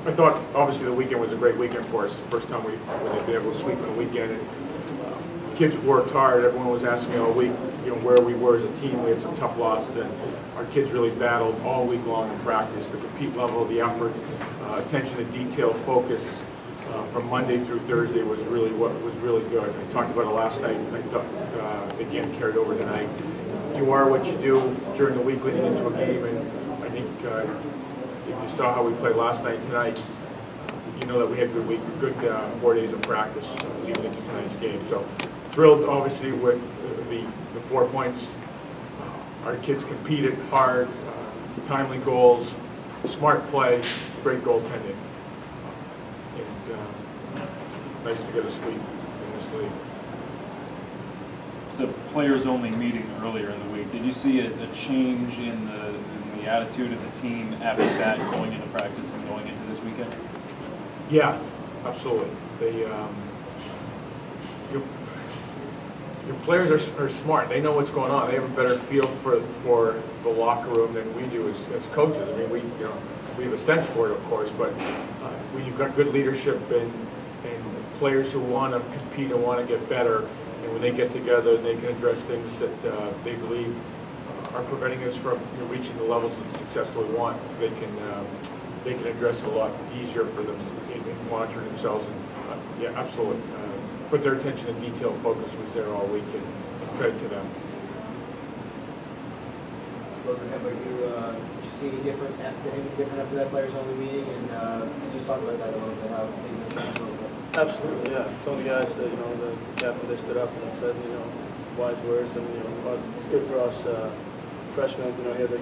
I thought obviously the weekend was a great weekend for us. The first time we've been able to sweep on the weekend. And, kids worked hard. Everyone was asking me all week, where we were as a team. We had some tough losses, and our kids really battled all week long in practice. The compete level, the effort, attention to detail, focus from Monday through Thursday was really good. I talked about it last night. I thought again carried over tonight. You are what you do during the week leading into a game, and I think if you saw how we played last night, tonight, you know that we had good 4 days of practice leading into tonight's game. So thrilled, obviously, with the 4 points. Our kids competed hard, timely goals, smart play, great goaltending. And nice to get a sweep in this league. So players-only meeting earlier in the week. Did you see a change in the attitude of the team after that, going into practice and going into this weekend? Yeah, absolutely. Your players are smart. They know what's going on. They have a better feel for the locker room than we do as coaches. I mean, we have a sense for it, of course, but when you've got good leadership and players who want to compete and want to get better, and when they get together, they can address things that they believe are preventing us from reaching the levels of success that we want. They can address it a lot easier for them in monitoring themselves. And yeah, absolutely. But their attention to detail focus was there all week, and credit to them. How about you? Did you see anything different after that players-only meeting? And just talk about that a little bit, how things have changed a little bit. Absolutely, yeah. Some of the guys that the captain, they stood up and said wise words, and it's good for us freshmen to hear the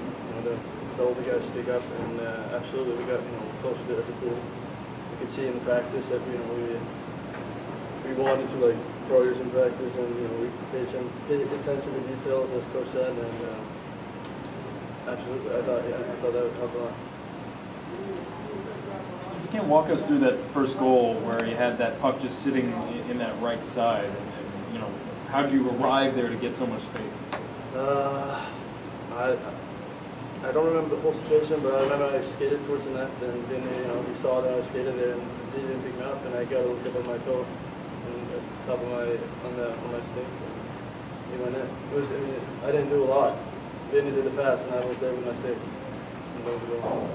older guys speak up. And absolutely, we got closer to it as a team. You could see in the practice that we wanted to pro years in practice, and we paid attention to details, as Coach said, and absolutely, I thought that would help a lot. You can't walk us through that first goal where you had that puck just sitting in that right side, and how did you arrive there to get so much space? I don't remember the whole situation, but I remember I skated towards the net, and then he saw that I skated there, and he didn't pick me up, and I got a little tip on my toe. At the top of on my stick, and he went in. I didn't do a lot. Then he did the pass, and I was there with my stick. And that was a goal. It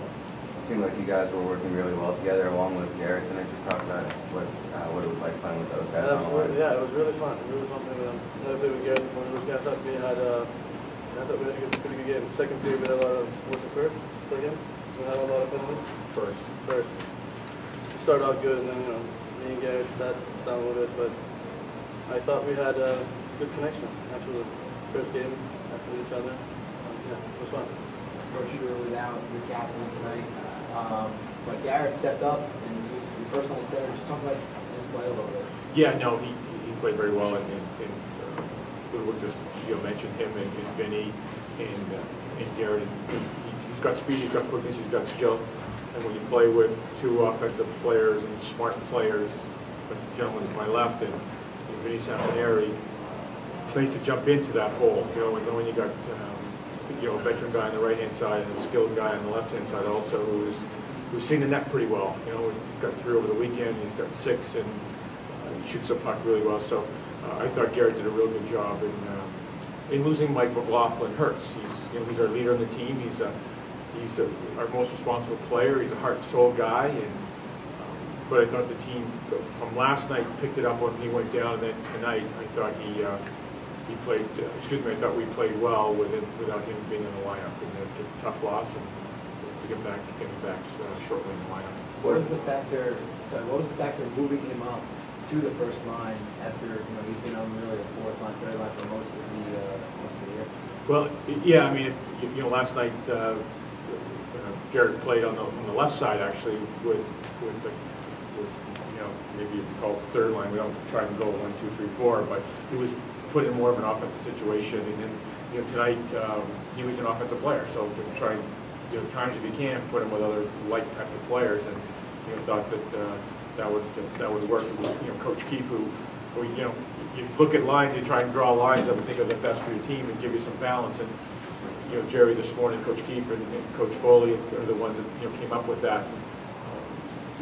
seemed like you guys were working really well together, along with Garrett. Can I just talk about what it was like playing with those guys on the line? Yeah, it was really fun. Really fun playing with them. Never played with Garrett before. Those guys thought we had a pretty good game. Second period, we had a lot of. Was it first? Second? We had a lot of penalties. First. We started off good, and then me and Garrett sat down a little bit, but I thought we had a good connection after the first game, after each other. Yeah, it was fun. For sure, without your captain tonight, but Garrett stepped up and he was first on the center. Just talk about his play a little bit. Yeah, no, he played very well, and we'll just mention him and Vinny and Garrett. He's got speed, he's got quickness, he's got skill. And when you play with two offensive players and smart players, like the gentleman to my left and Vinny Sampaneri, it's nice to jump into that hole, and knowing you got a veteran guy on the right-hand side and a skilled guy on the left-hand side also who's seen the net pretty well. He's got 3 over the weekend, he's got 6, and he shoots the puck really well. So I thought Garrett did a real good job in losing Mike McLaughlin hurts. He's our leader on the team. He's our most responsible player. He's a heart and soul guy, but I thought the team from last night picked it up when he went down, and then tonight I thought he played. I thought we played well without him being in the lineup, and it's a tough loss, and to get him back shortly in the lineup. What was the factor moving him up to the first line after he's been on really the fourth line, third line for most of the year? Well, yeah, I mean, last night Garrett played on the left side actually with maybe if you call it third line, we don't try and go 1, 2, 3, 4, but he was put in more of an offensive situation, and then tonight he was an offensive player, so we try times if you can put him with other like type of players, and thought that would work. It was Coach Keefe who you look at lines, you try and draw lines up and think of the best for your team and give you some balance, and Jerry this morning, Coach Keefe and Coach Foley are the ones that came up with that.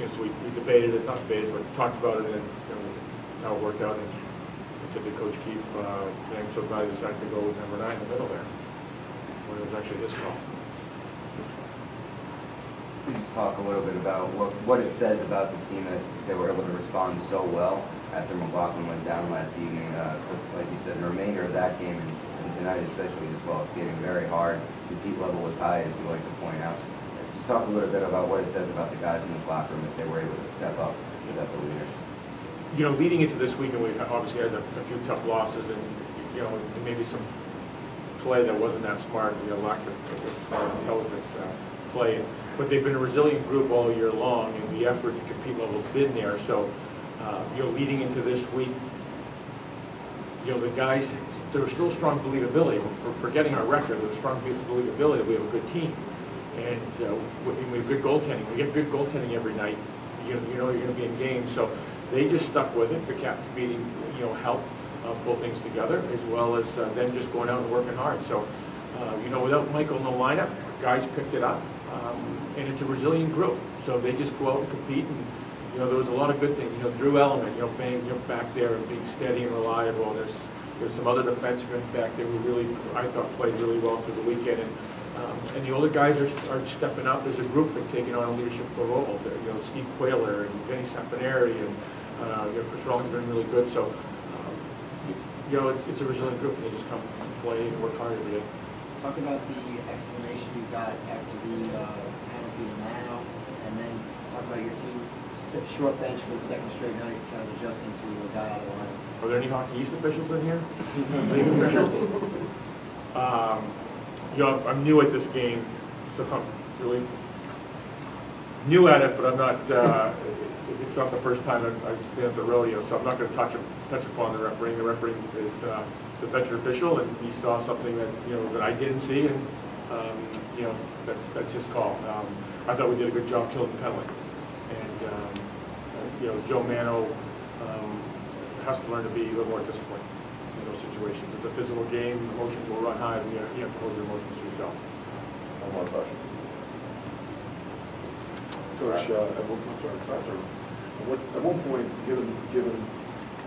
so we debated it, not debated, but talked about it, and that's how it worked out. And I said to Coach Keefe, I'm so glad I decided to go with number 9 in the middle there, when it was actually his call. Could you just talk a little bit about what it says about the team that they were able to respond so well after McLaughlin went down last evening? Like you said, the remainder of that game and tonight especially as well, it's getting very hard. The compete level was high, as you like to point out. Just talk a little bit about what it says about the guys in this locker room if they were able to step up without the leadership. Leading into this weekend, we obviously had a few tough losses, and maybe some play that wasn't that smart, lack of intelligent play. But they've been a resilient group all year long, and the effort to compete level has been there. So, leading into this week, the guys, there was still strong believability. For forgetting our record, there was strong believability that we have a good team, and we have good goaltending. We get good goaltending every night. You're going to be in games, so they just stuck with it. The captain's meeting, helped pull things together, as well as them just going out and working hard. So, without Michael in the lineup, guys picked it up. And it's a resilient group, so they just go out and compete. And there was a lot of good things. Drew Element, being back there and being steady and reliable. There's some other defensemen back there who really, I thought, played really well through the weekend. And the older guys are stepping up as a group and taking on a leadership role. Steve Quailer and Vinny Saponari and Chris Rawlings have been really good. So it's a resilient group, and they just come and play and work hard every day. Talk about the explanation you got after the penalty to Manno, and then talk about your team short bench for the second straight night, kind of adjusting to a guy out of line. Are there any Hockey East officials in here? League officials? I'm new at this game, so I'm really new at it, but I'm not. It's not the first time I've been at the rodeo, so I'm not going to touch upon the refereeing. The refereeing is the veteran official, and he saw something that that I didn't see, and that's his call. I thought we did a good job killing the penalty, and Joe Manno has to learn to be a little more disciplined in those situations. It's a physical game; emotions will run high, and you have to hold your emotions to yourself. One more question. Coach, at one point, given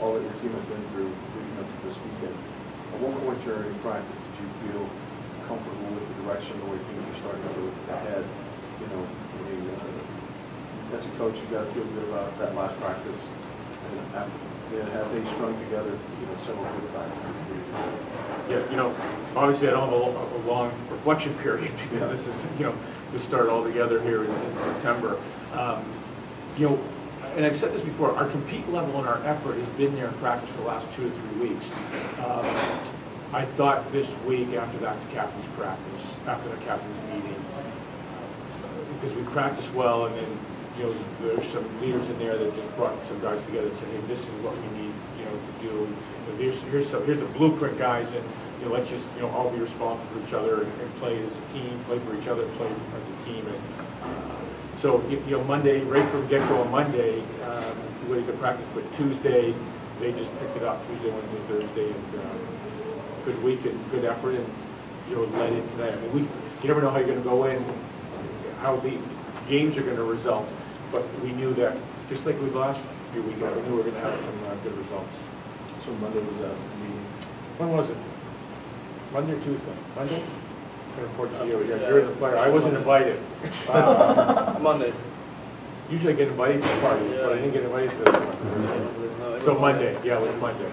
all that your team has been through leading up to this weekend, at one point during practice, did you feel comfortable with the direction, the way things are starting to head? As a coach, you got to feel good about that last practice, and have they strung together, several good practices? Yeah, obviously I don't have a long reflection period because this is, to start all together here in September. And I've said this before, our compete level and our effort has been there in practice for the last 2 to 3 weeks. I thought this week after that captain's practice, after the captain's meeting, because we practiced well, and then there's some leaders in there that just brought some guys together and said, hey, this is what we need to do. Here's the blueprint, guys, and let's just all be responsible for each other and play as a team, play for each other, play as a team. And so Monday, right from get-go on Monday, we waited to practice, but Tuesday they just picked it up. Tuesday, Wednesday, Thursday, and good week and good effort, and led into that. I mean, you never know how you're going to go in, how the games are going to result, but we knew that just like the last few weekends, we knew we were going to have some good results. So Monday was a meeting. When was it? Monday or Tuesday? Monday? I'm going to report to you. Yeah, you're the player. I wasn't invited. Monday. Usually I get invited to parties, but I didn't get invited to this one. So Monday. Yeah, it was Monday.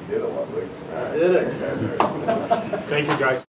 You did a lot, Luke. I did it. Thank you, guys.